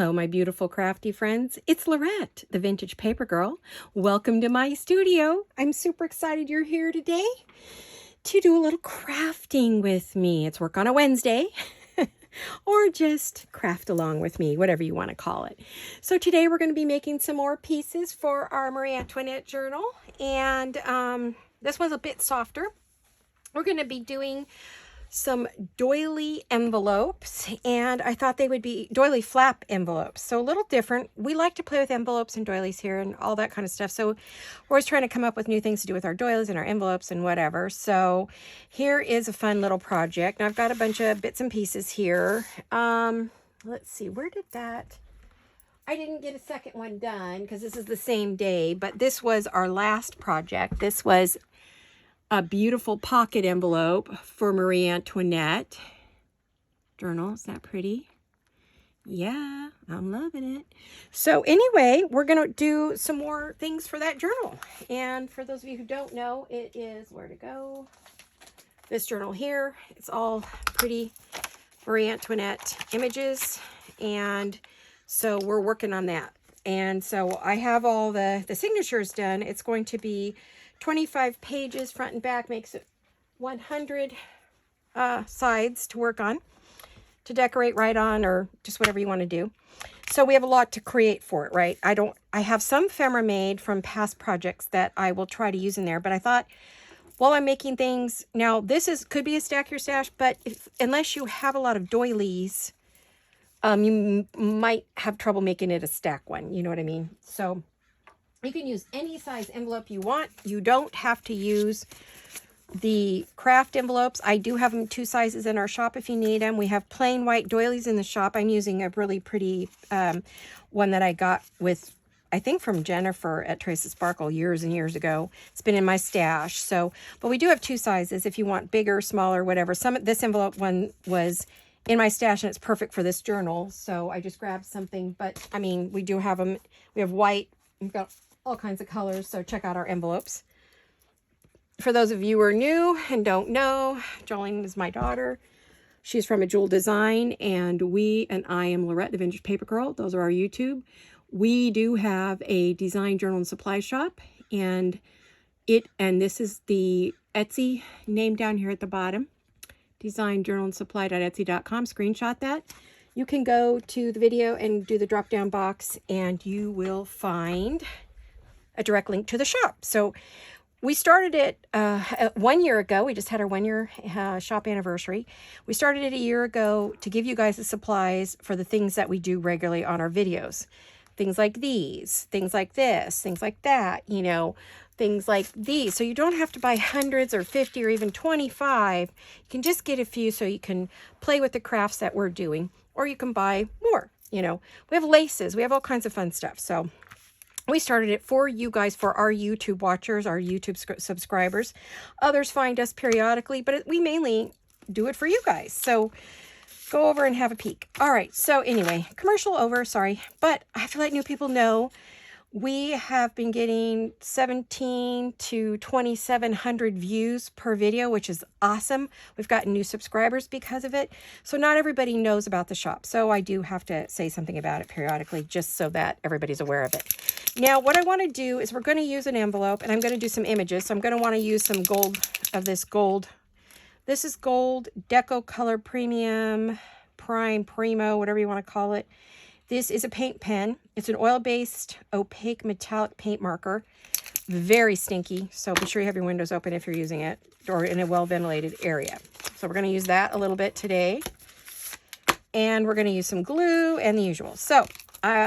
Hello, my beautiful crafty friends. It's Laurette, the vintage paper girl. Welcome to my studio. I'm super excited you're here today to do a little crafting with me. It's work on a Wednesday or just craft along with me, whatever you want to call it. So today we're going to be making some more pieces for our Marie Antoinette journal. And this one's a bit softer. We're going to be doing some doily envelopes, and I thought they would be doily flap envelopes, so a little different. We like to play with envelopes and doilies here and all that kind of stuff, so we're always trying to come up with new things to do with our doilies and our envelopes and whatever. So here is a fun little project. Now I've got a bunch of bits and pieces here. Let's see, where did that, I didn't get a second one done because this is the same day, but this was our last project. This was a beautiful pocket envelope for Marie Antoinette journal. Is that pretty? Yeah, I'm loving it. So anyway, we're going to do some more things for that journal. And for those of you who don't know, it is, where to go, this journal here. It's all pretty Marie Antoinette images. And so we're working on that. And so I have all the signatures done. It's going to be 25 pages front and back, makes it 100 sides to work on, to decorate right on, or just whatever you want to do. So we have a lot to create for it, right? I have some ephemera made from past projects that I will try to use in there, but I thought while I'm making things, now this could be a stack your stash, but unless you have a lot of doilies, you might have trouble making it a stack one, you know what I mean? So you can use any size envelope you want. You don't have to use the Kraft envelopes. I do have them 2 sizes in our shop if you need them. We have plain white doilies in the shop. I'm using a really pretty one that I got with, I think, from Jennifer at Trace of Sparkle years and years ago. It's been in my stash. So, but we do have 2 sizes if you want bigger, smaller, whatever. This envelope one was in my stash and it's perfect for this journal. So I just grabbed something, but I mean, we do have them. We have white. We've got all kinds of colors, so check out our envelopes. For those of you who are new and don't know, Jolene is my daughter. She's from A Jewel Design, and I am Laurette, the Vintage Paper Girl. Those are our YouTube. We do have a design journal and supply shop, and this is the Etsy name down here at the bottom, designjournalandsupply.etsy.com. Screenshot that. You can go to the video and do the drop down box, and you will find a direct link to the shop. So we started it 1 year ago. We just had our 1 year shop anniversary. We started it a year ago to give you guys the supplies for the things that we do regularly on our videos. Things like these, things like this, things like that, you know, things like these. So you don't have to buy hundreds or 50 or even 25. You can just get a few so you can play with the crafts that we're doing, or you can buy more, you know. We have laces. We have all kinds of fun stuff. So we started it for you guys, for our YouTube watchers, our YouTube subscribers. Others find us periodically, but we mainly do it for you guys. So go over and have a peek. All right. So anyway, commercial over. Sorry. But I have to let new people know we have been getting 17 to 2,700 views per video, which is awesome. We've gotten new subscribers because of it. So not everybody knows about the shop. So I do have to say something about it periodically, just so that everybody's aware of it. Now, what I want to do is we're going to use an envelope, and I'm going to do some images. So I'm going to want to use some gold of this gold. This is gold Deco Color Premium, Prime, Primo, whatever you want to call it. This is a paint pen. It's an oil-based opaque metallic paint marker. Very stinky, so be sure you have your windows open if you're using it, or in a well-ventilated area. So we're going to use that a little bit today. And we're going to use some glue and the usual. So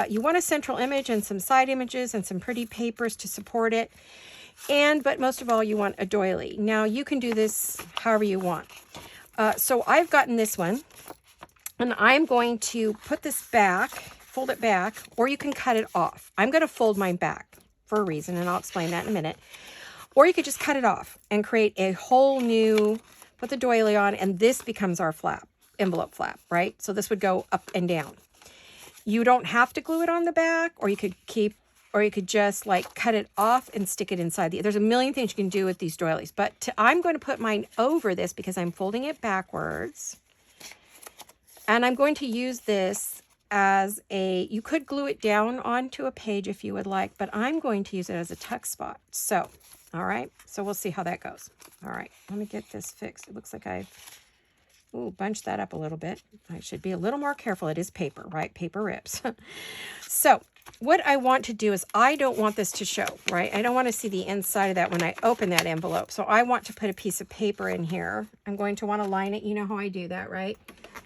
you want a central image and some side images and some pretty papers to support it. But most of all, you want a doily. Now, you can do this however you want. So I've gotten this one. And I'm going to put this back, fold it back, or you can cut it off. I'm going to fold mine back for a reason, and I'll explain that in a minute. Or you could just cut it off and create a whole new, put the doily on, and this becomes our flap, envelope flap, right? So this would go up and down. You don't have to glue it on the back, or you could just like cut it off and stick it inside. There's a million things you can do with these doilies, but I'm going to put mine over this because I'm folding it backwards. And I'm going to use this as you could glue it down onto a page if you would like, but I'm going to use it as a tuck spot. So, all right, so we'll see how that goes. All right, let me get this fixed. It looks like I've bunched that up a little bit. I should be a little more careful. It is paper, right? Paper rips. So what I want to do is I don't want this to show, right? I don't want to see the inside of that when I open that envelope. So I want to put a piece of paper in here. I'm going to want to line it. You know how I do that, right?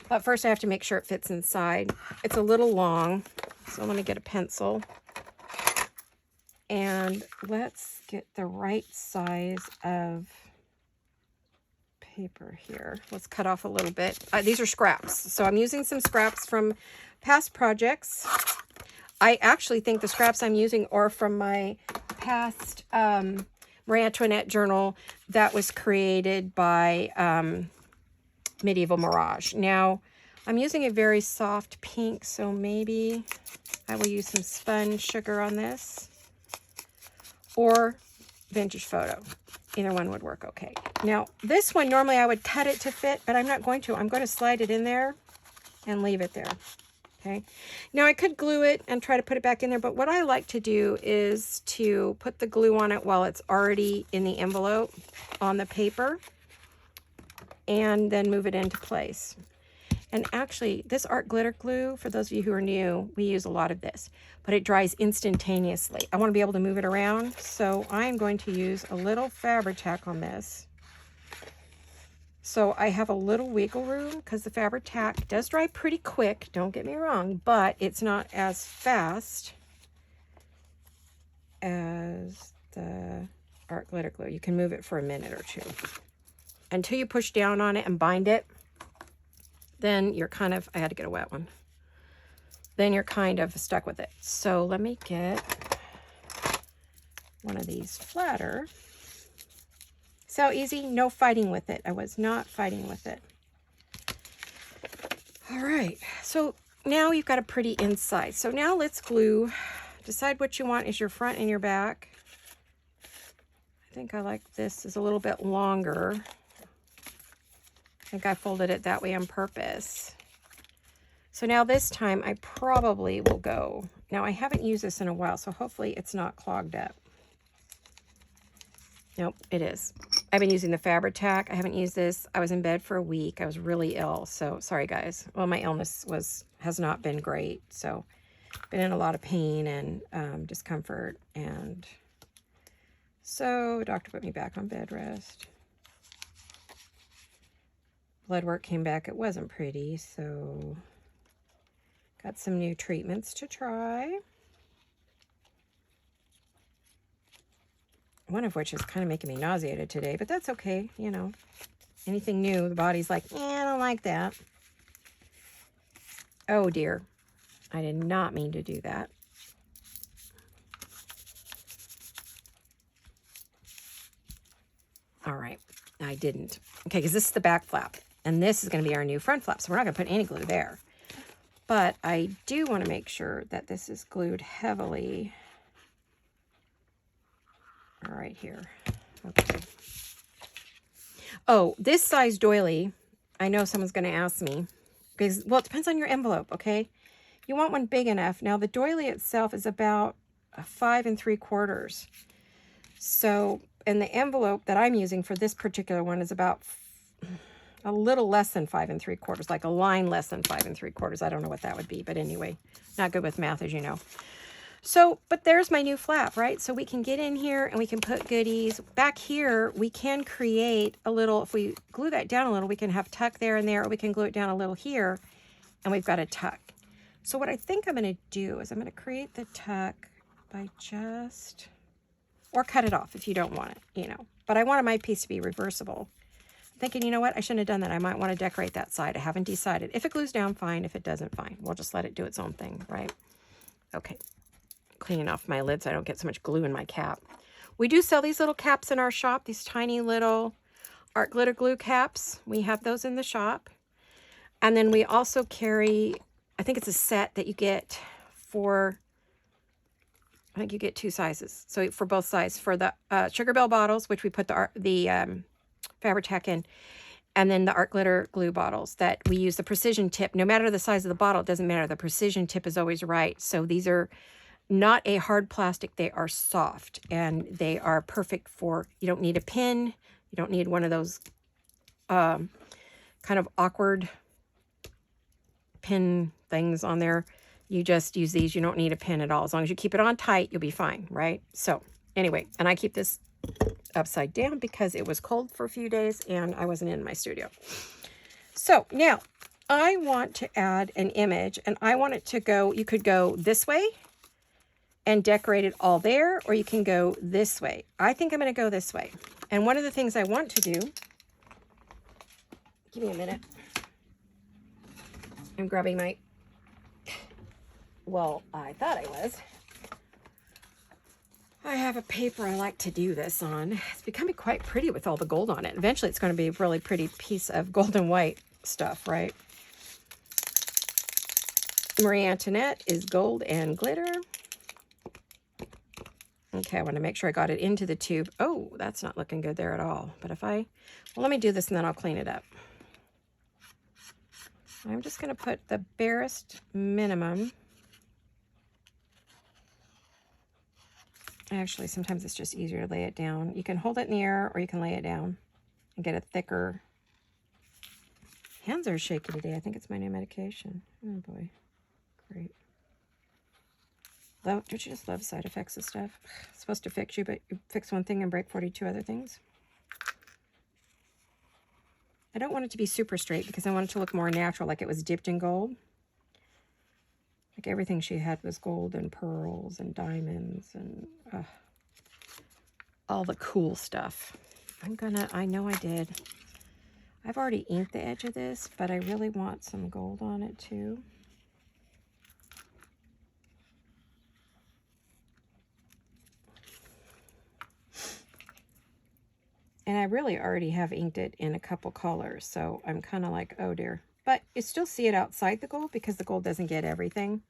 But first I have to make sure it fits inside. It's a little long, so I'm going to get a pencil. And let's get the right size of paper here. Let's cut off a little bit. These are scraps. So I'm using some scraps from past projects. I actually think the scraps I'm using are from my past Marie Antoinette journal that was created by Medieval Mirage. Now, I'm using a very soft pink, so maybe I will use some spun sugar on this. Or vintage photo. Either one would work okay. Now, this one, normally I would cut it to fit, but I'm not going to. I'm going to slide it in there and leave it there. Okay. Now, I could glue it and try to put it back in there, but what I like to do is to put the glue on it while it's already in the envelope on the paper and then move it into place. And actually, this art glitter glue, for those of you who are new, we use a lot of this, but it dries instantaneously. I want to be able to move it around, so I'm going to use a little Fabri-Tac on this. So I have a little wiggle room because the Fabri-Tac does dry pretty quick, don't get me wrong, but it's not as fast as the art glitter glue. You can move it for a minute or two. Until you push down on it and bind it, then you're kind of, I had to get a wet one. Then you're kind of stuck with it. So let me get one of these flatter. So easy, no fighting with it. I was not fighting with it. All right, so now you've got a pretty inside. So now let's glue. Decide what you want is your front and your back. I think I like this is a little bit longer. I think I folded it that way on purpose. So now this time I probably will go. Now I haven't used this in a while, so hopefully it's not clogged up. Nope, it is. I've been using the Fabri-Tac. I haven't used this. I was in bed for a week. I was really ill, so sorry guys. Well, my illness has not been great, so been in a lot of pain and discomfort, and so the doctor put me back on bed rest. Blood work came back. It wasn't pretty, so got some new treatments to try. One of which is kind of making me nauseated today, but that's okay, you know. Anything new, the body's like, I don't like that. Oh dear, I did not mean to do that. All right, I didn't. Okay, because this is the back flap. And this is going to be our new front flap, so we're not going to put any glue there. But I do want to make sure that this is glued heavily. All right, here. Okay. Oh, this size doily, I know someone's going to ask me. Because, well, it depends on your envelope, okay? You want one big enough. Now, the doily itself is about 5 3/4. So, and the envelope that I'm using for this particular one is about a little less than 5 3/4, like a line less than 5 3/4. I don't know what that would be, but anyway, not good with math, as you know. So, but there's my new flap, right? So we can get in here and we can put goodies. Back here, we can create a little, if we glue that down a little, we can have tuck there and there, or we can glue it down a little here, and we've got a tuck. So what I think I'm going to do is I'm going to create the tuck by just, or cut it off if you don't want it, you know. But I wanted my piece to be reversible. Thinking, you know what, I shouldn't have done that. I might want to decorate that side. I haven't decided. If it glues down, fine. If it doesn't, fine. We'll just let it do its own thing, right? Okay. Cleaning off my lid so I don't get so much glue in my cap. We do sell these little caps in our shop, these tiny little art glitter glue caps. We have those in the shop. And then we also carry, I think it's a set that you get for, I think you get 2 sizes. So for both sides, for the Sugar Bell bottles, which we put the Fabri-Tac in, And then the art glitter glue bottles that we use the precision tip. No matter the size of the bottle, it doesn't matter. The precision tip is always right. So these are not a hard plastic. They are soft and they are perfect for, you don't need a pin. You don't need one of those kind of awkward pin things on there. You just use these. You don't need a pin at all. As long as you keep it on tight, you'll be fine, right? So anyway, and I keep this upside down because it was cold for a few days and I wasn't in my studio. So now I want to add an image and I want it to go, you could go this way and decorate it all there, or you can go this way. I think I'm going to go this way. And one of the things I want to do, give me a minute. I'm grabbing my, well, I thought I was. I have a paper I like to do this on. It's becoming quite pretty with all the gold on it. Eventually it's going to be a really pretty piece of gold and white stuff, right? Marie Antoinette is gold and glitter. Okay, I want to make sure I got it into the tube. Oh, that's not looking good there at all. But if I, well, let me do this and then I'll clean it up. I'm just going to put the barest minimum. Actually, sometimes it's just easier to lay it down. You can hold it in the air or you can lay it down and get a thicker. Hands are shaky today. I think it's my new medication. Oh boy, great. Don't you just love side effects of stuff? It's supposed to fix you, but you fix one thing and break 42 other things. I don't want it to be super straight because I want it to look more natural, like it was dipped in gold. Like everything she had was gold and pearls and diamonds and all the cool stuff. I know I did. I've already inked the edge of this, but I really want some gold on it too. And I really already have inked it in a couple colors, so I'm kind of like, oh dear. But you still see it outside the gold because the gold doesn't get everything.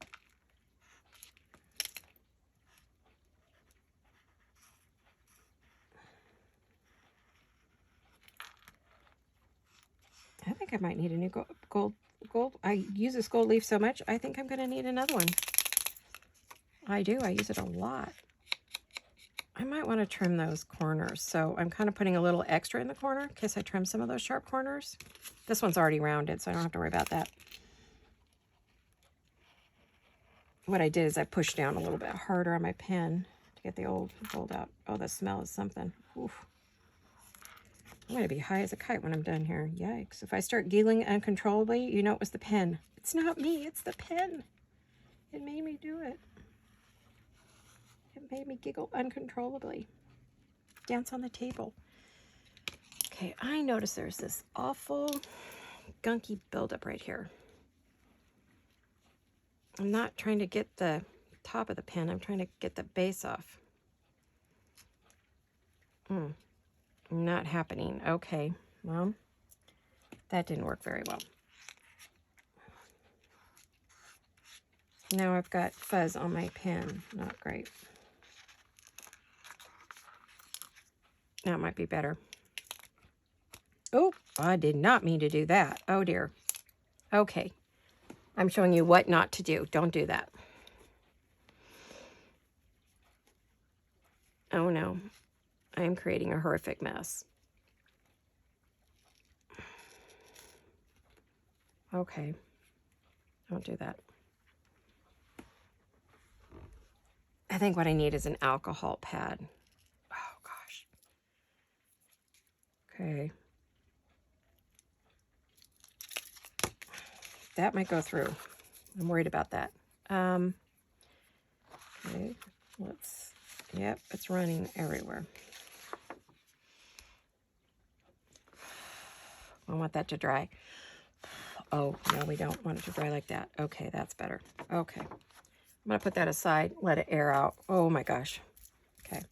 I think I might need a new gold. I use this gold leaf so much, I think I'm going to need another one. I do. I use it a lot. I might want to trim those corners, so I'm kind of putting a little extra in the corner in case I trim some of those sharp corners. This one's already rounded, so I don't have to worry about that. What I did is I pushed down a little bit harder on my pen to get the old gold out. Oh, the smell is something. Oof. I'm going to be high as a kite when I'm done here. Yikes. If I start giggling uncontrollably, you know it was the pen. It's not me, it's the pen. It made me do it. It made me giggle uncontrollably. Dance on the table. Okay, I notice there's this awful gunky buildup right here. I'm not trying to get the top of the pen. I'm trying to get the base off. Not happening. Okay, well, that didn't work very well. Now I've got fuzz on my pen. Not great. That might be better. Oh, I did not mean to do that. Oh dear. Okay. I'm showing you what not to do. Don't do that. Oh no. I am creating a horrific mess. Okay. Don't do that. I think what I need is an alcohol pad. Oh gosh. Okay. That might go through. I'm worried about that. Okay, yep, it's running everywhere. I want that to dry. Oh, no, we don't want it to dry like that. Okay, that's better. Okay. I'm going to put that aside, let it air out. Oh my gosh. Okay.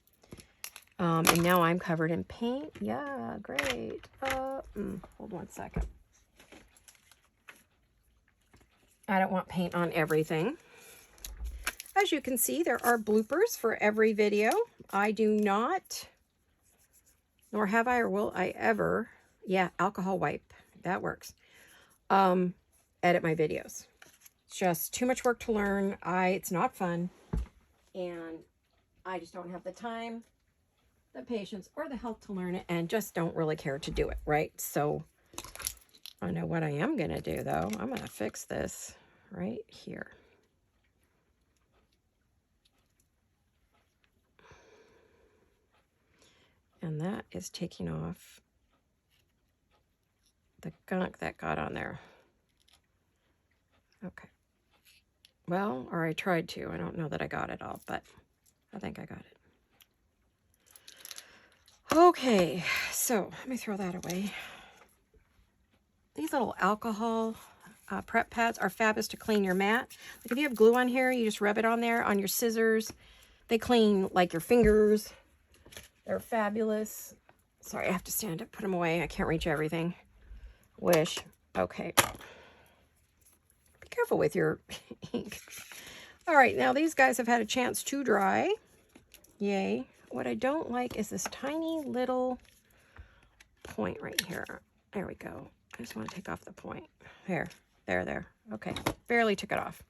And now I'm covered in paint. Yeah, great. Hold 1 second. I don't want paint on everything. As you can see, there are bloopers for every video. I do not, nor have I or will I ever, yeah, alcohol wipe. that works. Edit my videos. It's just too much work to learn. It's not fun. And I just don't have the time, the patience, or the health to learn it, and just don't really care to do it, right? So I know what I am going to do, though. I'm going to fix this right here. And that is taking off the gunk that got on there. Okay. Well, or I tried to. I don't know that I got it all, but I think I got it. Okay, so let me throw that away. These little alcohol prep pads are fabulous to clean your mat. Like if you have glue on here, you just rub it on there on your scissors. They clean like your fingers. They're fabulous. Sorry, I have to stand up, put them away. I can't reach everything. Wish. Okay. Be careful with your ink. All right, now these guys have had a chance to dry. Yay. What I don't like is this tiny little point right here. There we go. I just want to take off the point. There. Okay. Barely took it off.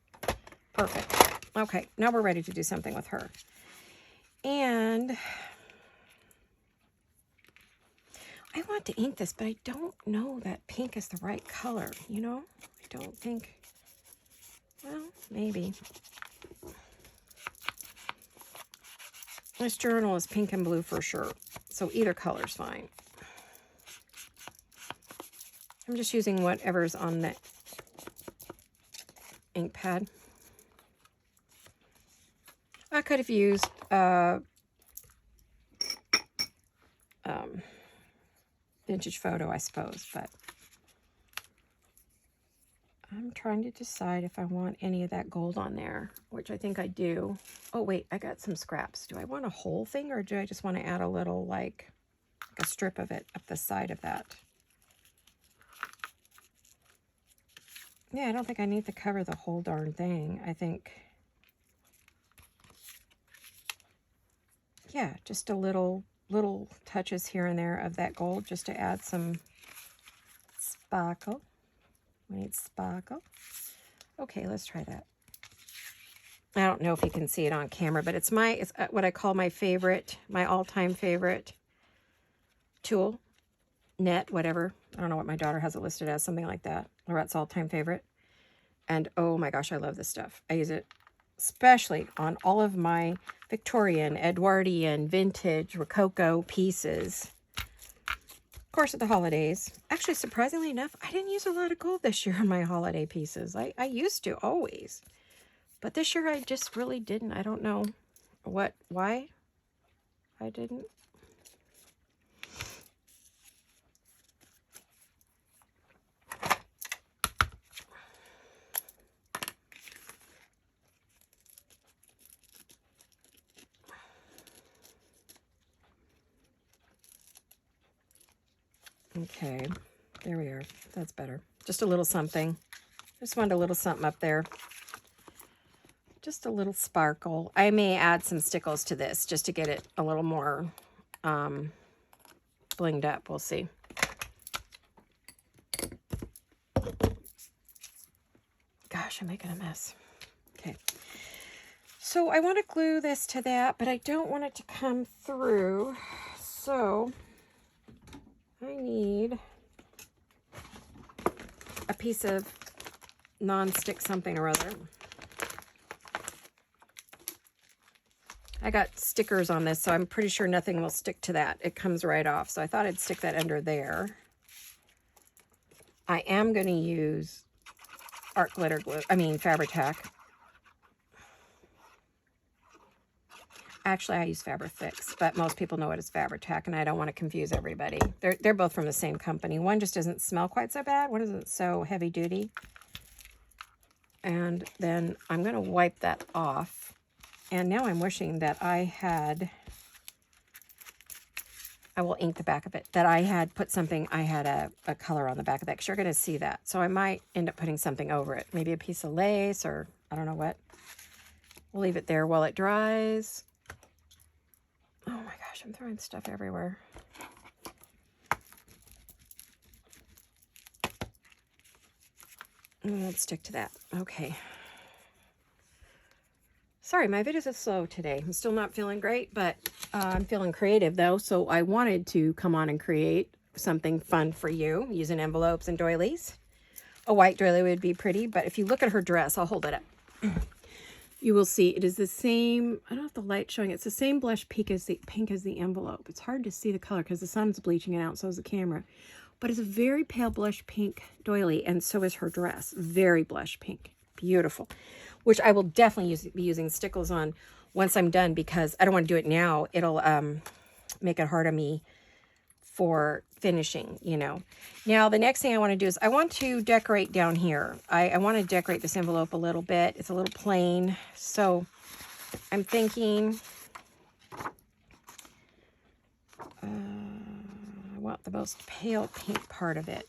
Perfect. Okay, now we're ready to do something with her. And I want to ink this, but I don't know that pink is the right color, you know? I don't think, well, maybe. This journal is pink and blue for sure, so either color's fine. I'm just using whatever's on the ink pad. I could have used vintage photo, I suppose, but I'm trying to decide if I want any of that gold on there, which I think I do. Oh, wait, I got some scraps. Do I want a whole thing, or do I just want to add a little, like a strip of it up the side of that? Yeah, I don't think I need to cover the whole darn thing. I think, yeah, just a little touches here and there of that gold just to add some sparkle. We need sparkle. Okay, let's try that. I don't know if you can see it on camera, but it's what I call my favorite, my all-time favorite tool, net, whatever. I don't know what my daughter has it listed as, something like that. Laurette's all-time favorite. And oh my gosh, I love this stuff. I use it especially on all of my Victorian, Edwardian, vintage, Rococo pieces. Of course, at the holidays. Actually, surprisingly enough, I didn't use a lot of gold this year on my holiday pieces. I used to, always. But this year, I just really didn't. I don't know why I didn't. Okay, there we are. That's better. Just a little something. Just wanted a little something up there. Just a little sparkle. I may add some stickles to this just to get it a little more blinged up. We'll see. Gosh, I'm making a mess. Okay. So I want to glue this to that, but I don't want it to come through. So I need a piece of non-stick something or other. I got stickers on this, so I'm pretty sure nothing will stick to that. It comes right off. So I thought I'd stick that under there. I am going to use art glitter glue. I mean, Fabri-Tac. Actually, I use Fabri-Fix, but most people know it as Fabri-Tac, and I don't want to confuse everybody. They're both from the same company. One just doesn't smell quite so bad. One isn't so heavy duty. And then I'm going to wipe that off. And now I'm wishing that I will ink the back of it, that I had put something, I had a color on the back of that, because you're going to see that. So I might end up putting something over it. Maybe a piece of lace, or I don't know what. We'll leave it there while it dries. Oh my gosh, I'm throwing stuff everywhere. Let's stick to that. Okay. Sorry, my videos are slow today. I'm still not feeling great, but I'm feeling creative though. So I wanted to come on and create something fun for you using envelopes and doilies. A white doily would be pretty, but if you look at her dress, I'll hold it up. You will see it is the same. I don't know if the light's showing. It's the same blush pink as the envelope. It's hard to see the color because the sun's bleaching it out, so is the camera. But it's a very pale blush pink doily, and so is her dress. Very blush pink. Beautiful. Which I will definitely be using stickles on once I'm done, because I don't want to do it now. It'll make it hard on me for finishing, you know. Now, the next thing I want to do is I want to decorate down here. I want to decorate this envelope a little bit. It's a little plain. So I'm thinking I want the most pale pink part of it.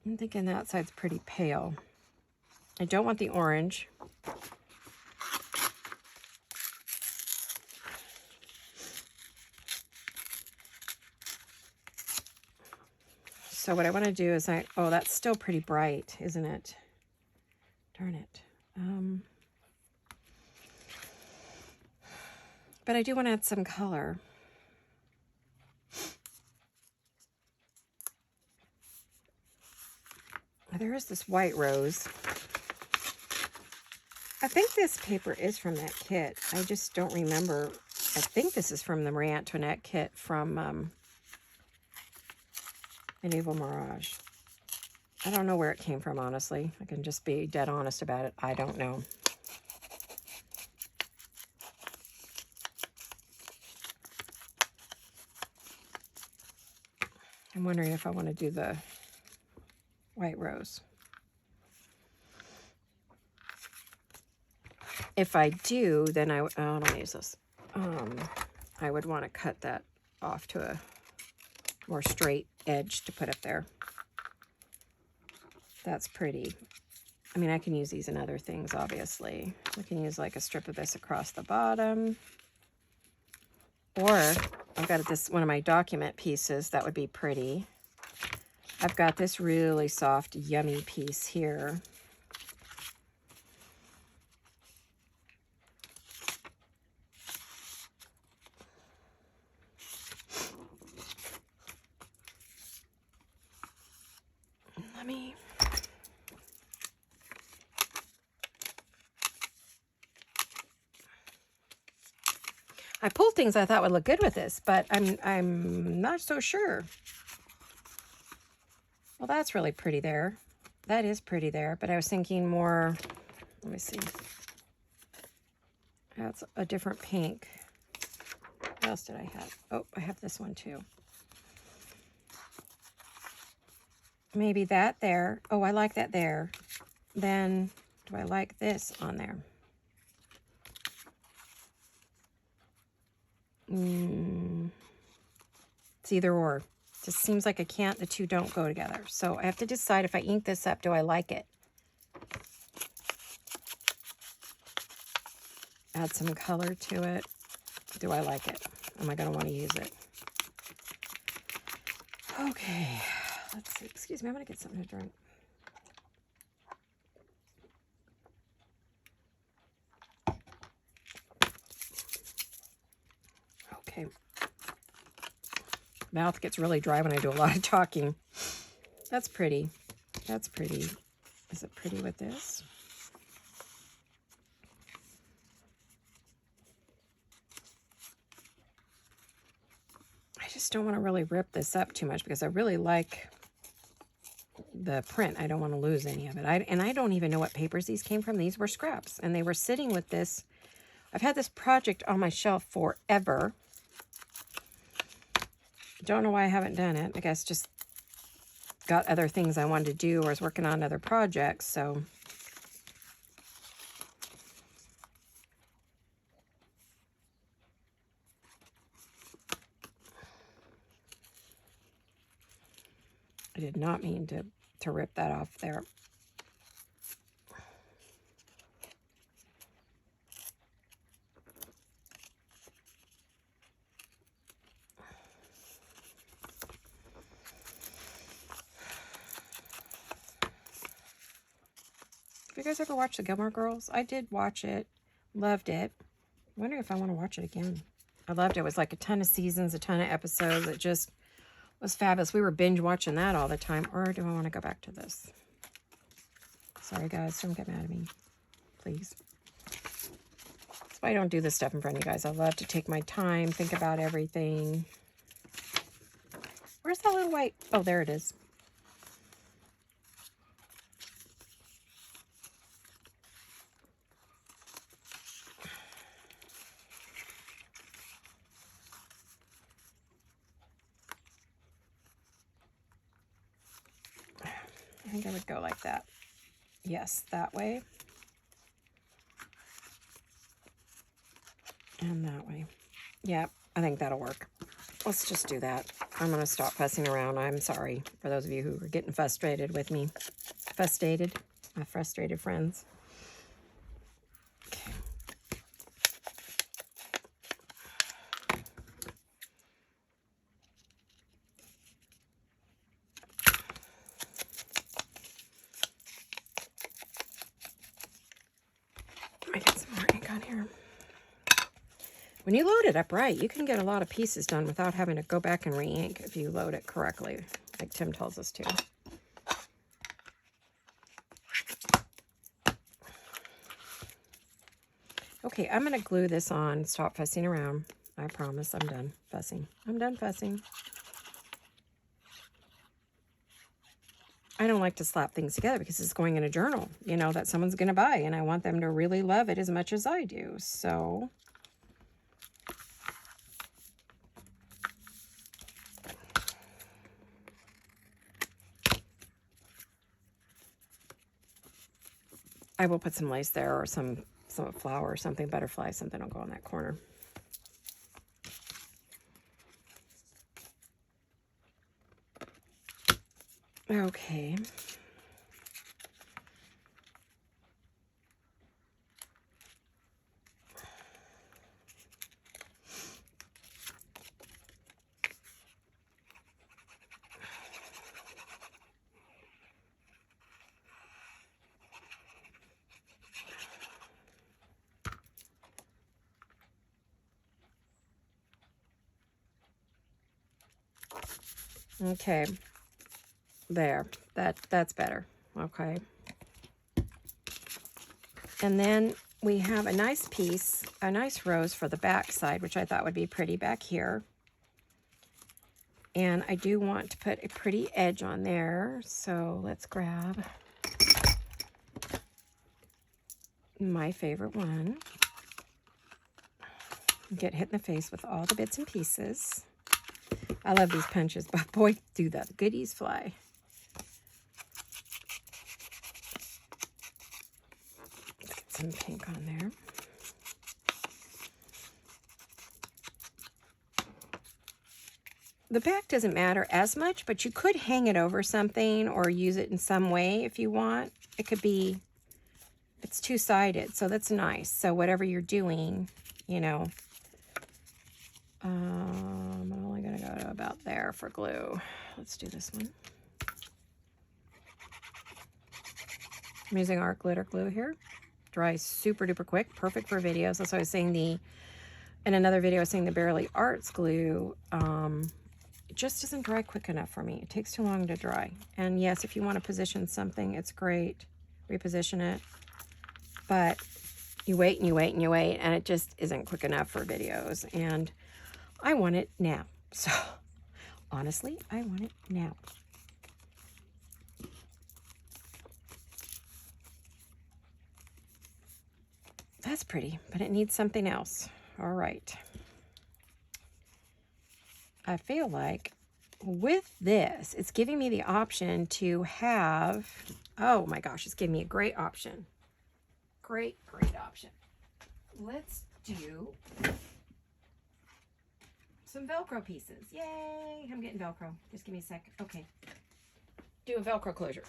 I'm thinking that side's pretty pale. I don't want the orange. So what I want to do is oh, that's still pretty bright, isn't it? Darn it. But I do want to add some color. There is this white rose. I think this paper is from that kit. I just don't remember. I think this is from the Marie Antoinette kit from Medieval Mirage. I don't know where it came from, honestly. I can just be dead honest about it. I don't know. I'm wondering if I want to do the white rose. If I do, then I don't use this. I would want to cut that off to a more straight edge to put up there. That's pretty. I mean, I can use these in other things, obviously. I can use like a strip of this across the bottom. Or I've got this one of my document pieces that would be pretty. I've got this really soft, yummy piece here. I pulled things I thought would look good with this, but I'm not so sure. Well, that's really pretty there. That is pretty there, but I was thinking more, let me see. That's a different pink. What else did I have? Oh, I have this one too. Maybe that there. Oh, I like that there. Then, do I like this on there? It's either or. Just seems like the two don't go together. So I have to decide if I ink this up, do I like it? Add some color to it. Do I like it? Am I going to want to use it? Okay. Let's see. Excuse me. I'm going to get something to drink. Okay. Mouth gets really dry when I do a lot of talking. That's pretty. That's pretty. Is it pretty with this? I just don't want to really rip this up too much because I really like the print. I don't want to lose any of it. And I don't even know what papers these came from. These were scraps, and they were sitting with this. I've had this project on my shelf forever. Don't know why I haven't done it. I guess just got other things I wanted to do, or was working on other projects, so. I did not mean to rip that off there. Have you guys ever watched the Gilmore Girls? I did watch it. Loved it. I'm wondering if I want to watch it again. I loved it. It was like a ton of seasons, a ton of episodes. It just was fabulous. We were binge watching that all the time. Or do I want to go back to this? Sorry, guys. Don't get mad at me. Please. That's why I don't do this stuff in front of you guys. I love to take my time, think about everything. Where's that little white? Oh, there it is. I think I would go like that. Yes, that way. And that way. Yeah, I think that'll work. Let's just do that. I'm going to stop fussing around. I'm sorry for those of you who are getting frustrated with me. Frustrated. My frustrated friends. Okay. I get some more ink on here. When you load it up right, you can get a lot of pieces done without having to go back and re-ink if you load it correctly, like Tim tells us to. Okay, I'm going to glue this on. Stop fussing around. I promise I'm done fussing. I'm done fussing. I don't like to slap things together because it's going in a journal, you know, that someone's going to buy, and I want them to really love it as much as I do. So I will put some lace there, or some flower or something, butterfly, something will go in that corner. Okay. Okay, there, that's better. Okay, and then we have a nice piece, a nice rose for the back side, which I thought would be pretty back here. And I do want to put a pretty edge on there, so let's grab my favorite one. Get hit in the face with all the bits and pieces. I love these punches, but boy, do the goodies fly. Let's get some pink on there. The back doesn't matter as much, but you could hang it over something or use it in some way if you want. It could be, it's two-sided, so that's nice. So whatever you're doing, you know, I'm only going to go to about there for glue. Let's do this one. I'm using art glitter glue here. Dries super duper quick, perfect for videos. That's why I was saying in another video, I was saying the Barely Arts glue, it just doesn't dry quick enough for me. It takes too long to dry. And yes, if you want to position something, it's great. Reposition it. But you wait and you wait and you wait, and it just isn't quick enough for videos. And I want it now. So, honestly, I want it now. That's pretty, but it needs something else. All right. I feel like with this, it's giving me the option to have, oh my gosh, it's giving me a great option. Great option. Let's do some Velcro pieces. Yay, I'm getting Velcro. Just give me a sec. Okay. Do a Velcro closure.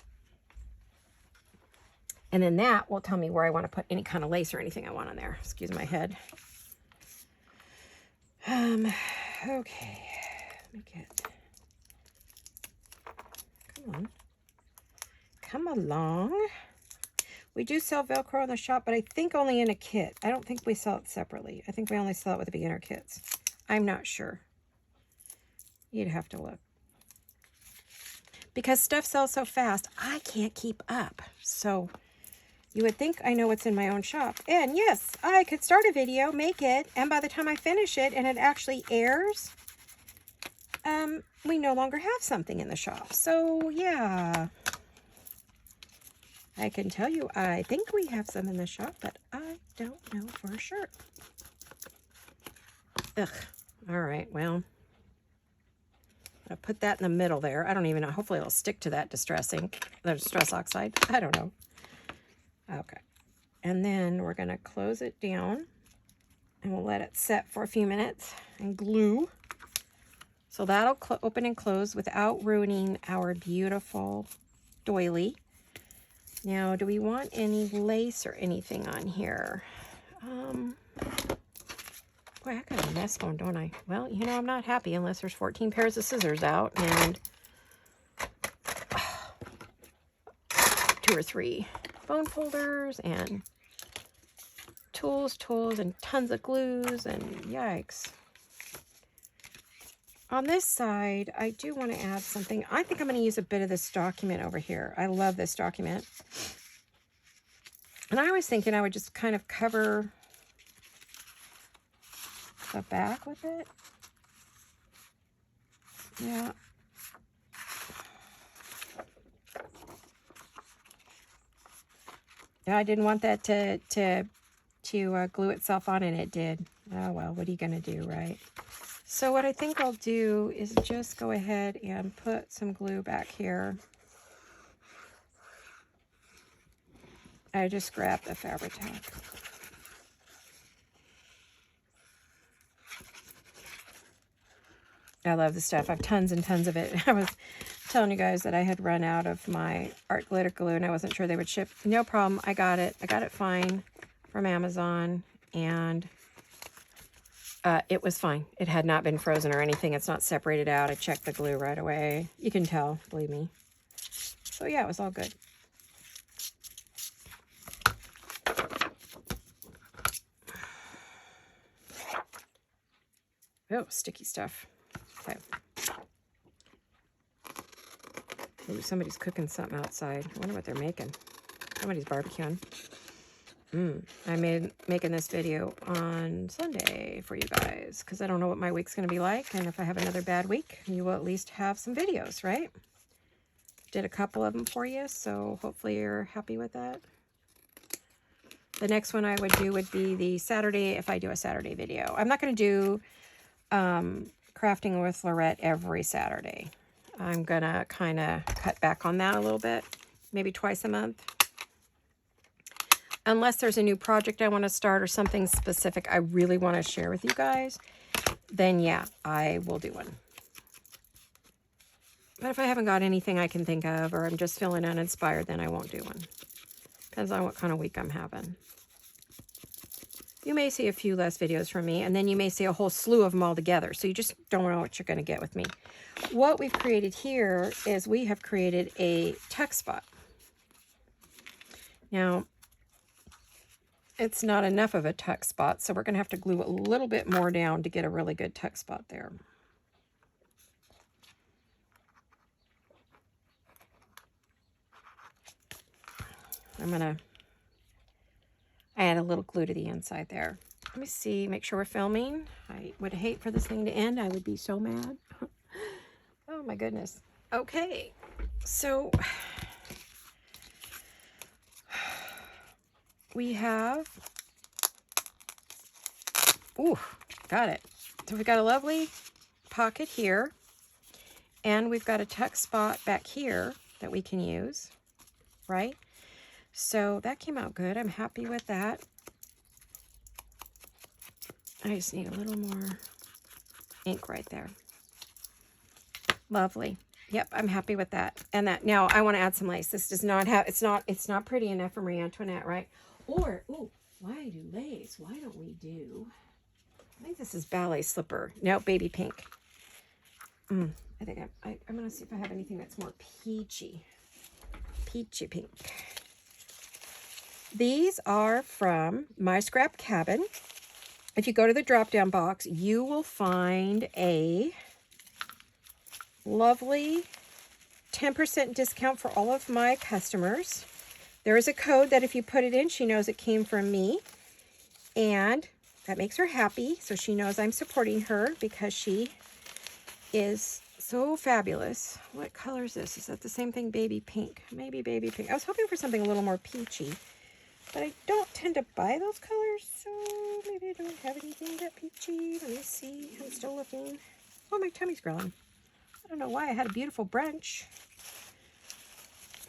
And then that will tell me where I want to put any kind of lace or anything I want on there. Excuse my head. Okay. Let me get, come on. Come along. We do sell Velcro in the shop, but I think only in a kit. I don't think we sell it separately. I think we only sell it with the beginner kits. I'm not sure. You'd have to look. Because stuff sells so fast, I can't keep up. So you would think I know what's in my own shop. And yes, I could start a video, make it, and by the time I finish it and it actually airs, we no longer have something in the shop. So yeah, I can tell you I think we have some in the shop, but I don't know for sure. Ugh. All right, well, I'll put that in the middle there. I don't even know. Hopefully it'll stick to that distress ink, the distress oxide. I don't know. Okay. And then we're going to close it down and we'll let it set for a few minutes and glue. So that'll open and close without ruining our beautiful doily. Now, do we want any lace or anything on here? Boy, I got a mess going, don't I? Well, you know, I'm not happy unless there's 14 pairs of scissors out and 2 or 3 bone folders and tools, and tons of glues, and yikes. On this side, I do want to add something. I think I'm going to use a bit of this document over here. I love this document. And I was thinking I would just kind of cover the back with it. Yeah. I didn't want that to glue itself on, and it did. Oh, well, what are you going to do, right? So what I think I'll do is just go ahead and put some glue back here. I just grabbed the Fabri-Tac. I love this stuff. I have tons and tons of it. I was telling you guys that I had run out of my art glitter glue and I wasn't sure they would ship. No problem. I got it. I got it fine from Amazon, and it was fine. It had not been frozen or anything. It's not separated out. I checked the glue right away. You can tell, believe me. So yeah, it was all good. Oh, sticky stuff. Okay. Ooh, somebody's cooking something outside. I wonder what they're making. Somebody's barbecuing. I'm making this video on Sunday for you guys because I don't know what my week's going to be like. And if I have another bad week, you will at least have some videos, right? Did a couple of them for you, so hopefully you're happy with that. The next one I would do would be the Saturday, if I do a Saturday video. I'm not going to do crafting with Laurette every Saturday. I'm going to kind of cut back on that a little bit, maybe twice a month. Unless there's a new project I want to start or something specific I really want to share with you guys, then yeah, I will do one. But if I haven't got anything I can think of, or I'm just feeling uninspired, then I won't do one. Depends on what kind of week I'm having. You may see a few less videos from me, and then you may see a whole slew of them all together. So you just don't know what you're going to get with me. What we've created here is we have created a tuck spot. Now, it's not enough of a tuck spot, so we're going to have to glue a little bit more down to get a really good tuck spot there. I'm going to add a little glue to the inside there. Let me see, make sure we're filming. I would hate for this thing to end. I would be so mad. Oh my goodness. Okay, so we have, ooh, got it. So we've got a lovely pocket here, and we've got a tuck spot back here that we can use, right? So that came out good. I'm happy with that. I just need a little more ink right there. Lovely. Yep, I'm happy with that. And that, now I want to add some lace. This does not have, it's not pretty enough for Marie Antoinette, right? Or, ooh, why do lace? Why don't we do, I think this is ballet slipper. No, baby pink. I think I'm going to see if I have anything that's more peachy. Peachy pink. These are from My Scrap Cabin. If you go to the drop-down box, you will find a lovely 10% discount for all of my customers. There is a code that if you put it in, she knows it came from me. And that makes her happy. So she knows I'm supporting her because she is so fabulous. What color is this? Is that the same thing? Baby pink. Maybe baby pink. I was hoping for something a little more peachy. But I don't tend to buy those colors, so maybe I don't have anything that peachy. Let me see. I'm still looking. Oh, my tummy's growling. I don't know why. I had a beautiful brunch.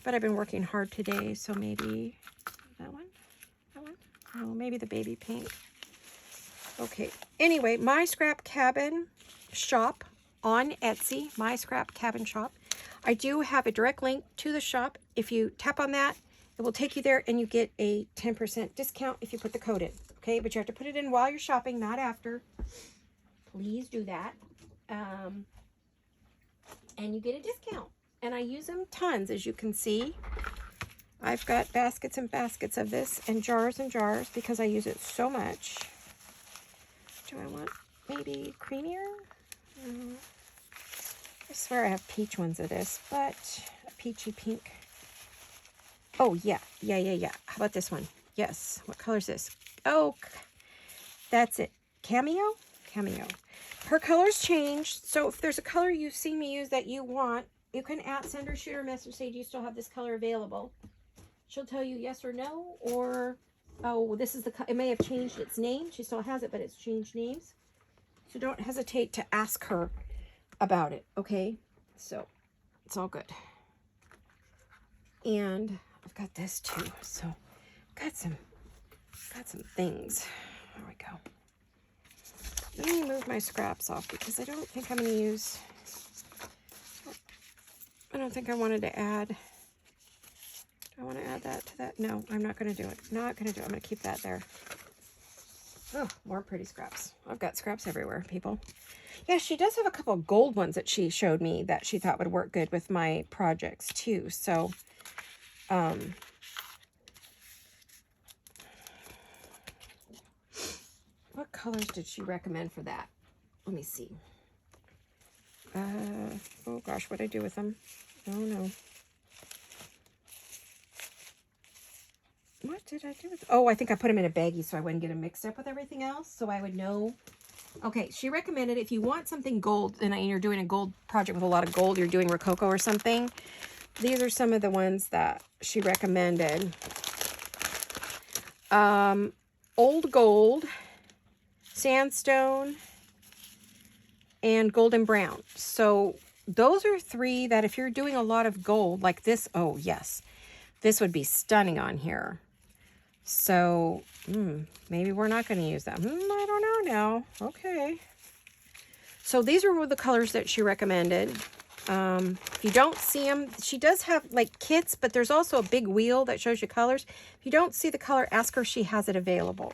But I've been working hard today, so maybe that one? That one? Oh, maybe the baby pink. Okay. Anyway, My Scrap Cabin shop on Etsy. My Scrap Cabin shop. I do have a direct link to the shop. If you tap on that, it will take you there and you get a 10% discount if you put the code in. Okay, but you have to put it in while you're shopping, not after. Please do that. And you get a discount. And I use them tons, as you can see. I've got baskets and baskets of this and jars because I use it so much. Do I want maybe creamier? I swear I have peach ones of this, but a peachy pink. Oh, yeah. How about this one? Yes. What color is this? Oh, that's it. Cameo? Cameo. Her colors change. So if there's a color you've seen me use that you want, you can send her, shoot her a message, say, do you still have this color available? She'll tell you yes or no, or, oh, this is the, it may have changed its name. She still has it, but it's changed names. So don't hesitate to ask her about it, okay? So it's all good. And I've got this too, so got some things. There we go. Let me move my scraps off because I don't think I'm going to use, I don't think I wanted to add, do I want to add that to that? No, I'm not going to do it. Not going to do it. I'm going to keep that there. Oh, more pretty scraps. I've got scraps everywhere, people. Yeah, she does have a couple of gold ones that she showed me that she thought would work good with my projects too. So, what colors did she recommend for that? Let me see. Oh gosh, what did I do with them? Oh no. What did I do with them? Oh, I think I put them in a baggie so I wouldn't get them mixed up with everything else, so I would know. Okay, she recommended if you want something gold, and you're doing a gold project with a lot of gold, you're doing Rococo or something, these are some of the ones that she recommended. Old gold, sandstone, and golden brown. So those are three that if you're doing a lot of gold like this, oh yes, this would be stunning on here. So maybe we're not going to use them. I don't know now. Okay. So these are the colors that she recommended. If you don't see them, she does have like kits, but there's also a big wheel that shows you colors. If you don't see the color, ask her if she has it available.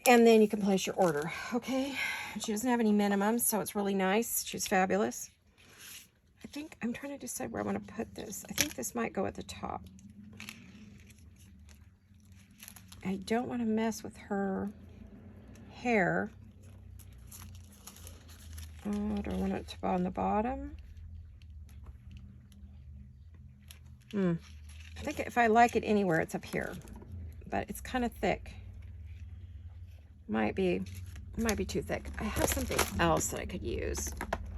And then you can place your order. Okay. She doesn't have any minimums, so it's really nice. She's fabulous. I think I'm trying to decide where I want to put this. I think this might go at the top. I don't want to mess with her hair. Oh, do I want it to go on the bottom? I think if I like it anywhere, it's up here. But it's kind of thick. Might be too thick. I have something else that I could use.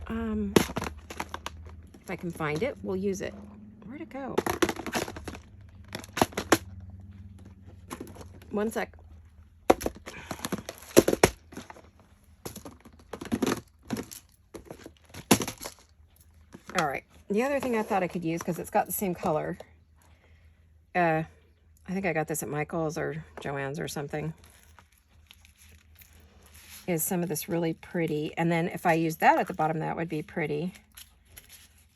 If I can find it, we'll use it. Where'd it go? One sec. All right. The other thing I thought I could use, because it's got the same color. I think I got this at Michael's or Joann's or something. Is some of this really pretty. And then if I use that at the bottom, that would be pretty.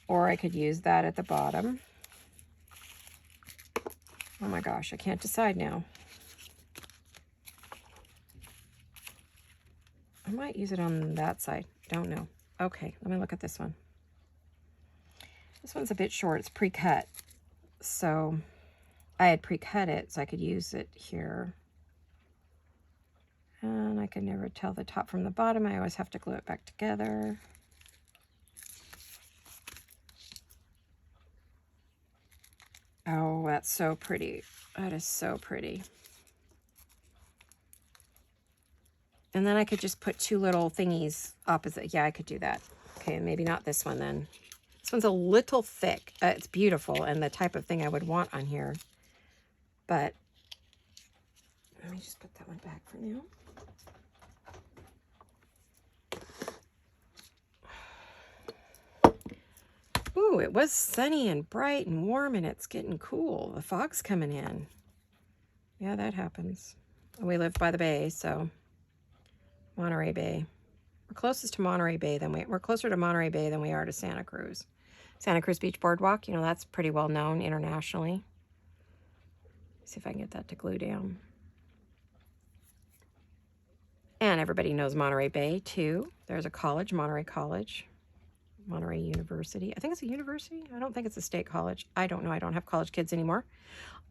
Or I could use that at the bottom. Oh my gosh, I can't decide now. I might use it on that side. Don't know. Okay, let me look at this one. This one's a bit short. It's pre-cut. So I had pre-cut it so I could use it here. And I could never tell the top from the bottom. I always have to glue it back together. Oh, that's so pretty. That is so pretty. And then I could just put two little thingies opposite. Yeah, I could do that. Okay, maybe not this one then. This one's a little thick. It's beautiful and the type of thing I would want on here. But let me just put that one back for now. Ooh, it was sunny and bright and warm and it's getting cool. The fog's coming in. Yeah, that happens. We live by the bay, so Monterey Bay. We're closest to Monterey Bay than we're closer to Monterey Bay than we are to Santa Cruz. Santa Cruz Beach Boardwalk, you know, that's pretty well known internationally. See if I can get that to glue down. And everybody knows Monterey Bay too. There's a college, Monterey College. Monterey University. I think it's a university. I don't think it's a state college. I don't know. I don't have college kids anymore.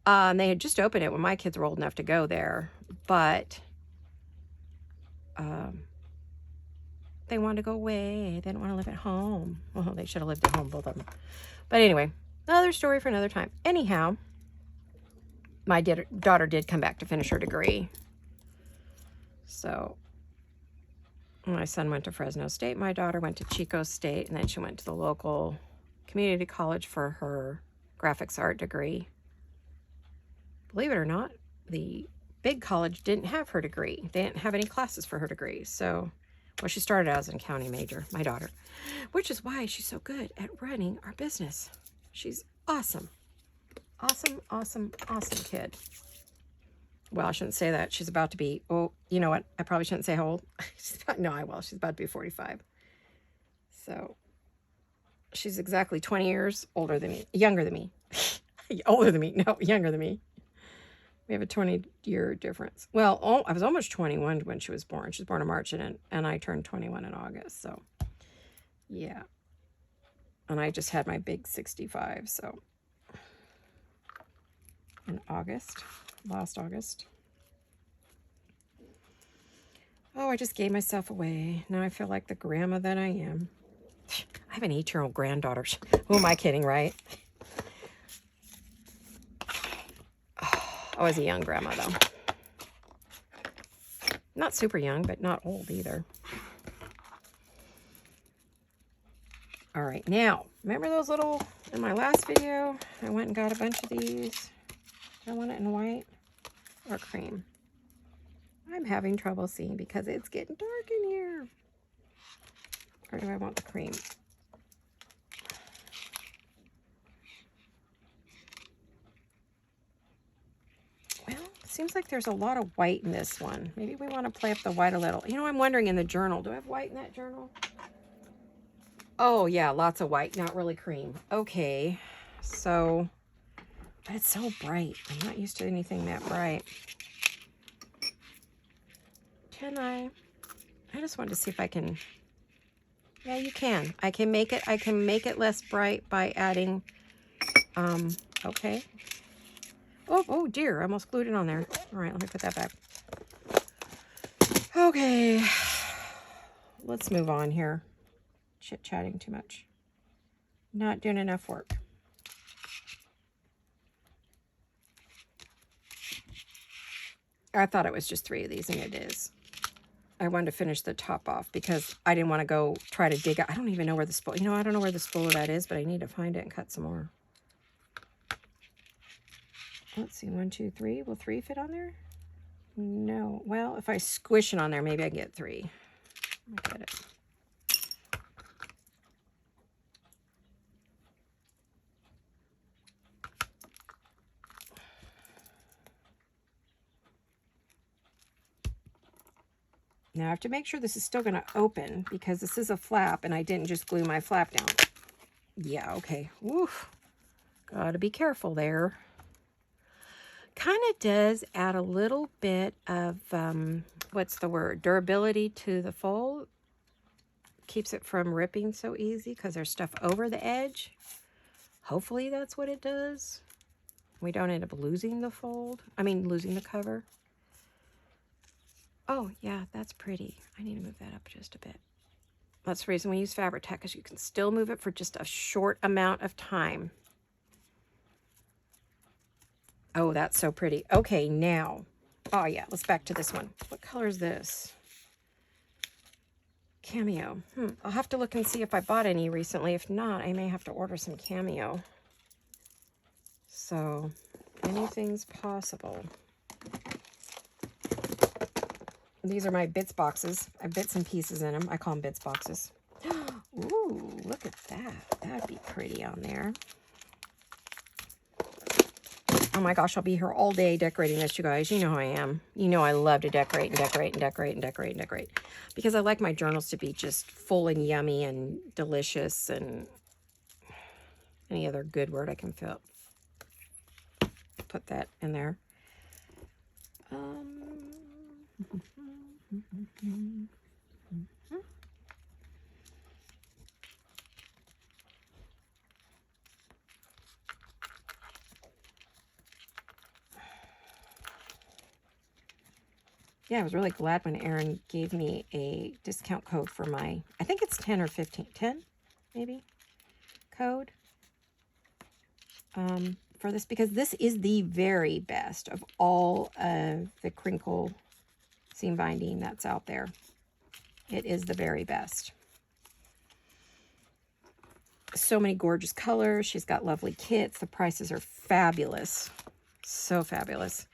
They had just opened it when my kids were old enough to go there, but they wanted to go away. They didn't want to live at home. Well, they should have lived at home, both of them. But anyway, another story for another time. Anyhow, my daughter did come back to finish her degree. So my son went to Fresno State. My daughter went to Chico State, and then she went to the local community college for her graphics art degree. Believe it or not, the big college didn't have her degree. They didn't have any classes for her degree. So, well, she started out as an accounting major, my daughter, which is why she's so good at running our business. She's awesome. Awesome, awesome, awesome kid. Well, I shouldn't say that. She's about to be, oh, you know what? I probably shouldn't say how old. No, I will. She's about to be 45. So she's exactly 20 years older than me, younger than me. Older than me. No, younger than me. We have a 20-year difference. Well, I was almost 21 when she was born. She was born in March, and I turned 21 in August. So, yeah. And I just had my big 65, so in August. Last August. Oh, I just gave myself away. Now I feel like the grandma that I am. I have an 8-year-old granddaughter. Who am I kidding, right? I was a young grandma, though. Not super young, but not old either. All right, now, remember those little, in my last video, I went and got a bunch of these. Do I want it in white or cream? I'm having trouble seeing because it's getting dark in here. Or do I want the cream? Well, it seems like there's a lot of white in this one. Maybe we want to play up the white a little. You know, I'm wondering in the journal, do I have white in that journal? Oh, yeah, lots of white, not really cream. Okay, so, but it's so bright. I'm not used to anything that bright. Can I just wanted to see if I can, yeah, you can. I can make it less bright by adding, okay. Oh dear, I almost glued it on there. All right, let me put that back. Okay, let's move on here. Chit-chatting too much. Not doing enough work. I thought it was just 3 of these, and it is. I wanted to finish the top off because I didn't want to go try to dig out. I don't even know where the spool, you know, I don't know where the spool of that is, but I need to find it and cut some more. Let's see, 1, 2, 3. Will 3 fit on there? No. Well, if I squish it on there, maybe I can get 3. I get it. Now I have to make sure this is still going to open because this is a flap and I didn't just glue my flap down. Yeah, okay. Woof. Gotta be careful there. Kind of does add a little bit of, what's the word? Durability to the fold. Keeps it from ripping so easy because there's stuff over the edge. Hopefully that's what it does. We don't end up losing the fold. I mean, losing the cover. Oh, yeah, that's pretty. I need to move that up just a bit. That's the reason we use Fabri-Tac, because you can still move it for just a short amount of time. Oh, that's so pretty. Okay, now. Oh, yeah, let's back to this one. What color is this? Cameo. I'll have to look and see if I bought any recently. If not, I may have to order some Cameo. So, anything's possible. These are my bits boxes. I have bits and pieces in them. I call them bits boxes. Ooh, look at that. That'd be pretty on there. Oh my gosh, I'll be here all day decorating this, you guys. You know how I am. You know I love to decorate and decorate and decorate and decorate and decorate. Because I like my journals to be just full and yummy and delicious and any other good word I can put that in there. Yeah, I was really glad when Erin gave me a discount code for my, I think it's 10 or 15, 10 maybe, code for this, because this is the very best of all of the crinkle seam binding that's out there. It is the very best. So many gorgeous colors. She's got lovely kits. The prices are fabulous. So fabulous.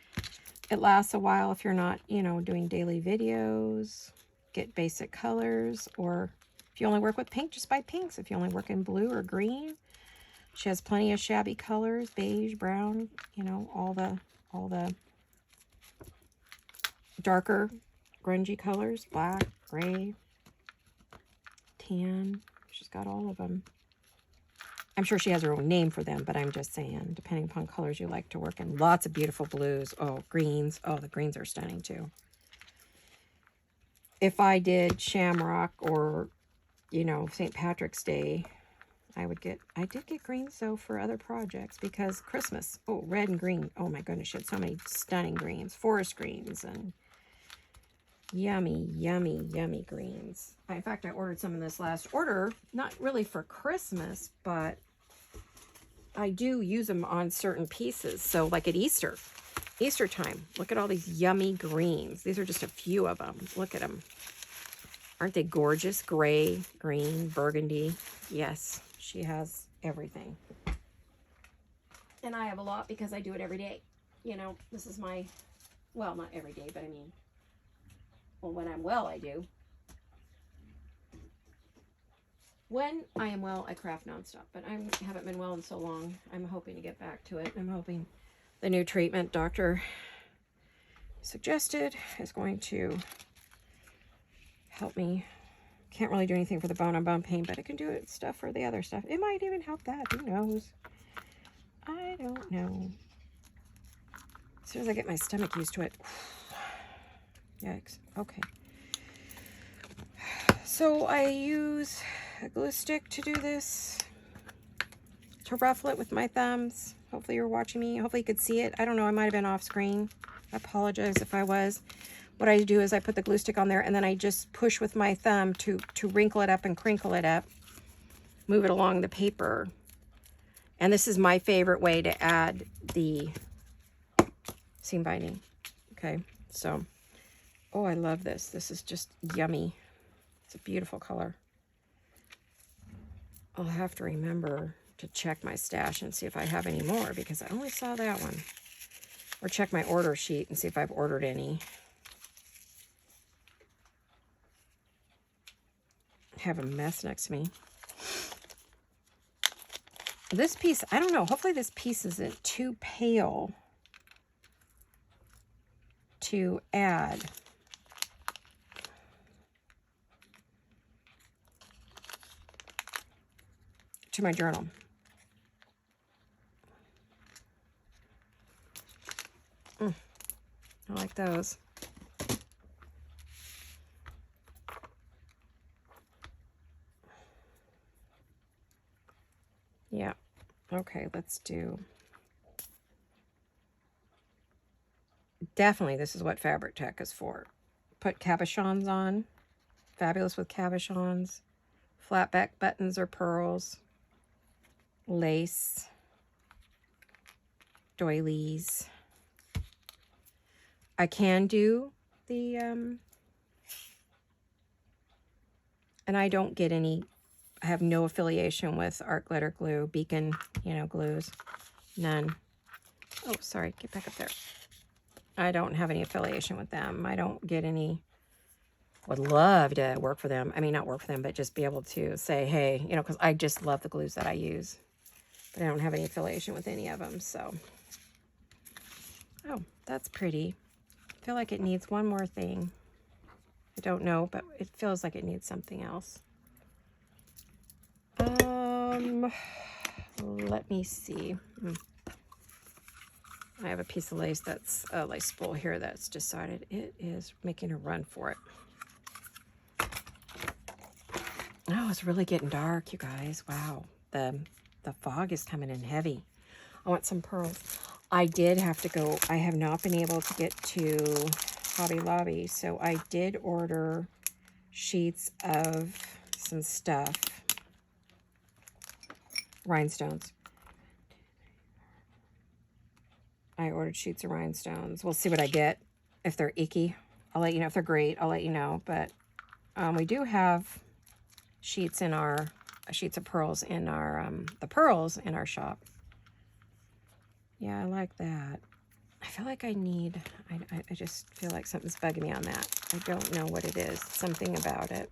It lasts a while if you're not, you know, doing daily videos. Get basic colors, or if you only work with pink, just buy pinks. If you only work in blue or green, she has plenty of shabby colors, beige, brown, you know, all the darker, grungy colors, black, gray, tan. She's got all of them. I'm sure she has her own name for them, but I'm just saying, depending upon colors you like to work in. Lots of beautiful blues. Oh, greens. Oh, the greens are stunning too. If I did shamrock or, you know, St. Patrick's Day, I did get greens though for other projects, because Christmas. Oh, red and green. Oh my goodness, she had so many stunning greens. Forest greens and yummy, yummy, yummy greens. In fact, I ordered some in this last order, not really for Christmas, but I do use them on certain pieces. So like at Easter time, look at all these yummy greens. These are just a few of them. Look at them. Aren't they gorgeous? Gray, green, burgundy. Yes, she has everything. And I have a lot because I do it every day. You know, this is my, well, not every day, but I mean, well, when I'm well, I do. When I am well, I craft nonstop, but I haven't been well in so long. I'm hoping to get back to it. I'm hoping the new treatment doctor suggested is going to help me. Can't really do anything for the bone-on-bone pain, but it can do stuff for the other stuff. It might even help that. Who knows? I don't know. As soon as I get my stomach used to it. Yikes. Okay. So I use a glue stick to do this, to ruffle it with my thumbs. Hopefully you're watching me. Hopefully you could see it. I don't know. I might have been off screen. I apologize if I was. What I do is I put the glue stick on there, and then I just push with my thumb to wrinkle it up and crinkle it up. Move it along the paper. And this is my favorite way to add the seam binding. Okay, so, oh, I love this. This is just yummy. It's a beautiful color. I'll have to remember to check my stash and see if I have any more, because I only saw that one. Or check my order sheet and see if I've ordered any. I have a mess next to me. This piece, I don't know. Hopefully this piece isn't too pale to add. To my journal. I like those. Yeah. Okay, let's do Definitely, this is what Fabric Tech is for. Put cabochons on. Fabulous with cabochons. Flat back buttons or pearls. Lace. Doilies. I can do the, and I don't get any, I have no affiliation with Art Glitter Glue, Beacon, you know, glues. None. Oh, sorry, get back up there. I don't have any affiliation with them. I don't get any, would love to work for them. I mean, not work for them, but just be able to say, hey, you know, because I just love the glues that I use. But I don't have any affiliation with any of them, so. Oh, that's pretty. I feel like it needs one more thing. I don't know, but it feels like it needs something else. Let me see. I have a piece of lace that's a lace spool here that's decided it is making a run for it. Oh, it's really getting dark, you guys. Wow. The fog is coming in heavy. I want some pearls. I did have to go. I have not been able to get to Hobby Lobby, so I did order sheets of some stuff. Rhinestones. I ordered sheets of rhinestones. We'll see what I get. If they're icky, I'll let you know. If they're great, I'll let you know. But we do have sheets in our sheets of pearls in our the pearls in our shop. Yeah, I like that. I feel like I need. I just feel like something's bugging me on that. I don't know what it is. Something about it.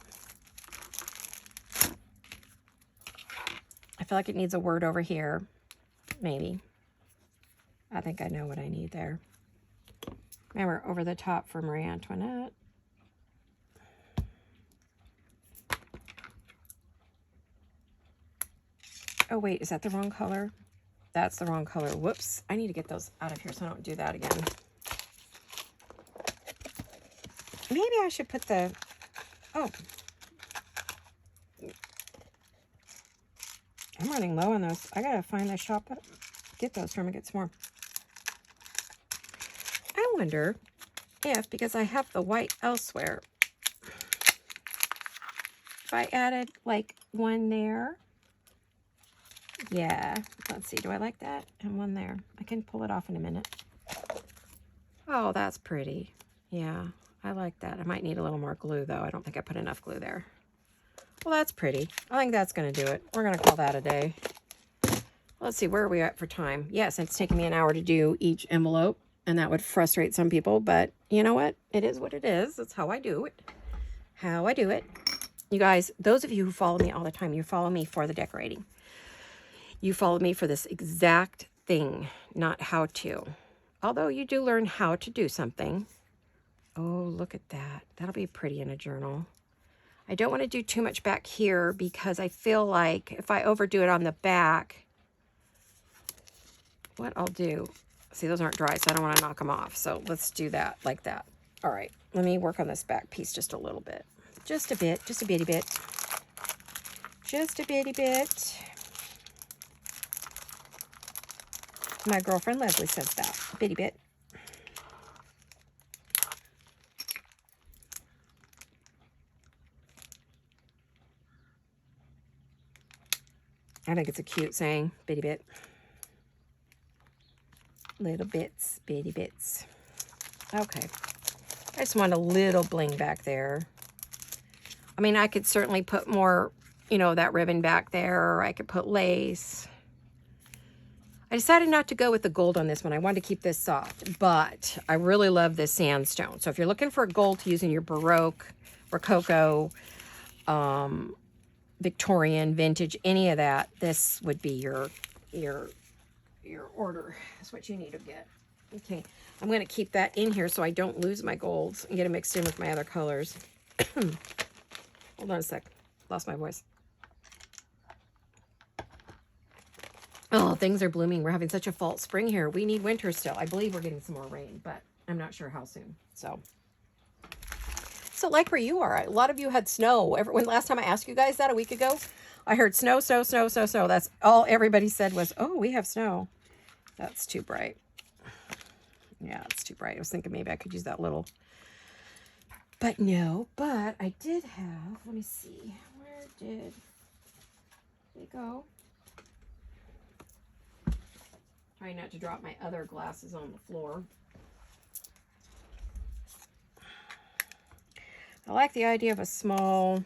I feel like it needs a word over here. Maybe. I think I know what I need there. Remember, over the top for Marie Antoinette. Oh, wait, is that the wrong color? That's the wrong color. Whoops. I need to get those out of here so I don't do that again. Maybe I should put the... Oh. I'm running low on those. I gotta find the shop, get those from and get some more. I wonder if, because I have the white elsewhere, if I added like one there. Yeah, let's see, do I like that? And one there. I can pull it off in a minute. Oh, that's pretty. Yeah, I like that. I might need a little more glue though. I don't think I put enough glue there. Well, that's pretty. I think that's going to do it. We're going to call that a day. Let's see, where are we at for time? Yes, it's taking me an hour to do each envelope, and that would frustrate some people, but you know what? It is what it is. That's how I do it. How I do it. You guys, those of you who follow me all the time, you follow me for the decorating. You follow me for this exact thing, not how to. Although you do learn how to do something. Oh, look at that. That'll be pretty in a journal. I don't want to do too much back here because I feel like if I overdo it on the back, what I'll do, see, those aren't dry, so I don't want to knock them off. So let's do that like that. All right, let me work on this back piece just a little bit. Just a bit, just a bitty bit. Just a bitty bit. My girlfriend Leslie says that, a bitty bit. I think it's a cute saying, bitty bit. Little bits, bitty bits. Okay. I just want a little bling back there. I mean, I could certainly put more, you know, that ribbon back there, or I could put lace. I decided not to go with the gold on this one. I wanted to keep this soft, but I really love this sandstone. So if you're looking for gold to use in your Baroque, Rococo, Victorian, vintage, any of that, this would be your order. That's what you need to get. Okay, I'm going to keep that in here so I don't lose my golds and get it mixed in with my other colors. Hold on a sec. Lost my voice. Oh, things are blooming. We're having such a fall spring here. We need winter still. I believe we're getting some more rain, but I'm not sure how soon. So like where you are, a lot of you had snow. When last time I asked you guys that a week ago, I heard snow, snow, snow, snow, snow. That's all everybody said was, oh, we have snow. That's too bright. Yeah, it's too bright. I was thinking maybe I could use that little, but no. But I did have, let me see, where did they go? Trying not to drop my other glasses on the floor. I like the idea of a small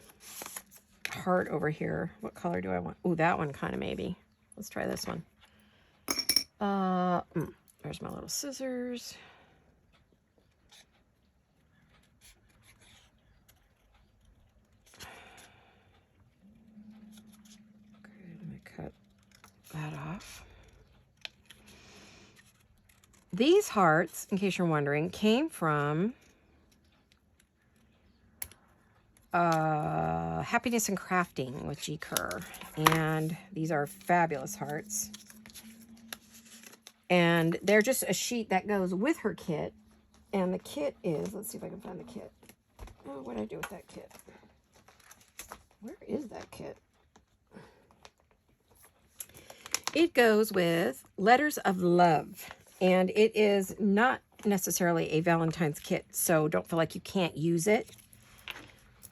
heart over here. What color do I want? Ooh, that one kind of maybe. Let's try this one. There's my little scissors. Okay, let me cut that off. These hearts, in case you're wondering, came from Happiness and Crafting with G. Kerr. And these are fabulous hearts. And they're just a sheet that goes with her kit. And the kit is, let's see if I can find the kit. Oh, what did I do with that kit? Where is that kit? It goes with Letters of Love. And it is not necessarily a Valentine's kit, so don't feel like you can't use it.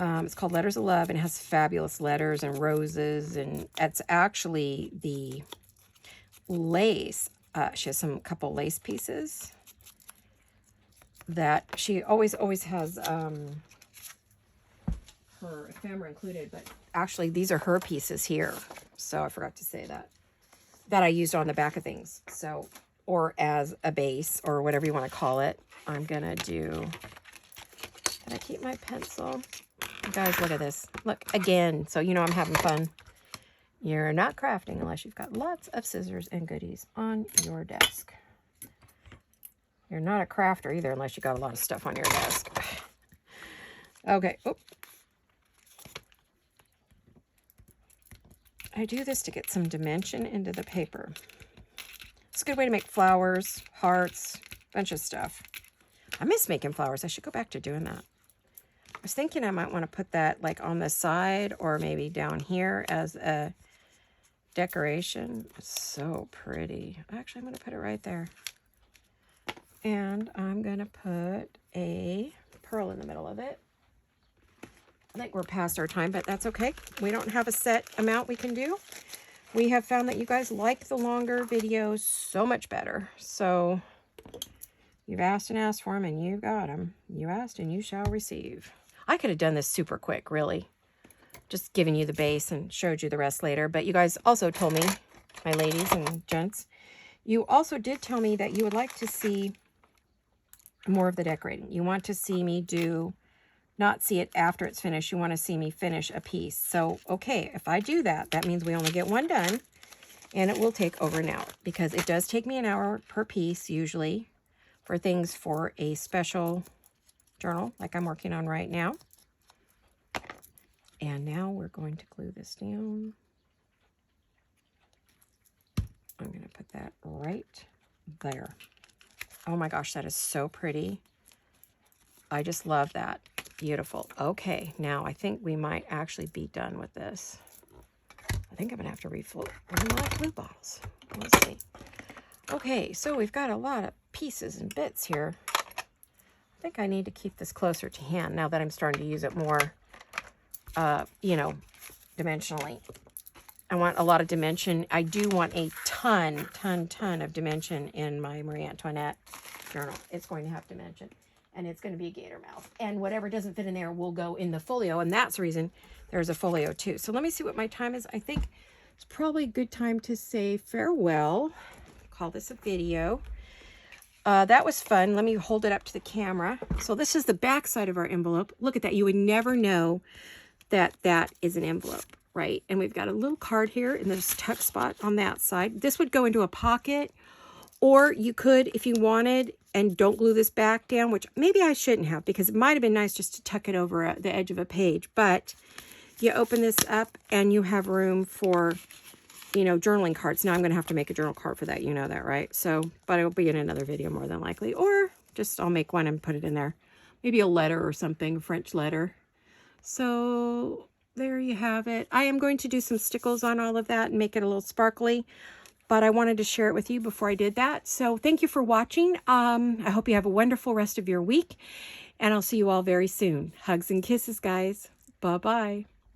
It's called Letters of Love, and it has fabulous letters and roses, and it's actually the lace. She has couple lace pieces that she always has her ephemera included, but actually these are her pieces here. So I forgot to say that I used on the back of things. So, or as a base or whatever you want to call it. I'm gonna do, can I keep my pencil? Guys, look at this. Look, again, so you know I'm having fun. You're not crafting unless you've got lots of scissors and goodies on your desk. You're not a crafter either unless you got a lot of stuff on your desk. Okay. Oh. I do this to get some dimension into the paper. It's a good way to make flowers, hearts, bunch of stuff. I miss making flowers. I should go back to doing that. I was thinking I might want to put that like on the side or maybe down here as a decoration. It's so pretty. Actually, I'm going to put it right there. And I'm going to put a pearl in the middle of it. I think we're past our time, but that's okay. We don't have a set amount we can do. We have found that you guys like the longer videos so much better. So you've asked and asked for them, and you got them. You asked and you shall receive. I could have done this super quick, really. Just giving you the base and showed you the rest later. But you guys also told me, my ladies and gents, you also did tell me that you would like to see more of the decorating. You want to see me do, not see it after it's finished. You want to see me finish a piece. So, okay, if I do that, that means we only get one done. And it will take over an hour. Because it does take me an hour per piece, usually, for things for a special journal like I'm working on right now. And now we're going to glue this down. I'm going to put that right there. Oh my gosh, that is so pretty. I just love that. Beautiful. Okay, now I think we might actually be done with this. I think I'm going to have to refill one of my glue bottles. Let's see. Okay, so we've got a lot of pieces and bits here. I think I need to keep this closer to hand now that I'm starting to use it more, you know, dimensionally. I want a lot of dimension. I do want a ton of dimension in my Marie Antoinette journal. It's going to have dimension, and it's going to be a gator mouth. And whatever doesn't fit in there will go in the folio, and that's the reason there's a folio too. So let me see what my time is. I think it's probably a good time to say farewell. Call this a video. That was fun. Let me hold it up to the camera. So this is the back side of our envelope. Look at that. You would never know that that is an envelope, right? And we've got a little card here in this tuck spot on that side. This would go into a pocket, or you could, if you wanted, and don't glue this back down, which maybe I shouldn't have, because it might have been nice just to tuck it over the edge of a page. But you open this up and you have room for, you know, journaling cards. Now I'm going to have to make a journal card for that. You know that, right? So, but it'll be in another video more than likely. Or just I'll make one and put it in there. Maybe a letter or something, French letter. So there you have it. I am going to do some stickles on all of that and make it a little sparkly. but I wanted to share it with you before I did that. So thank you for watching. I hope you have a wonderful rest of your week, and I'll see you all very soon. Hugs and kisses, guys. Bye-bye.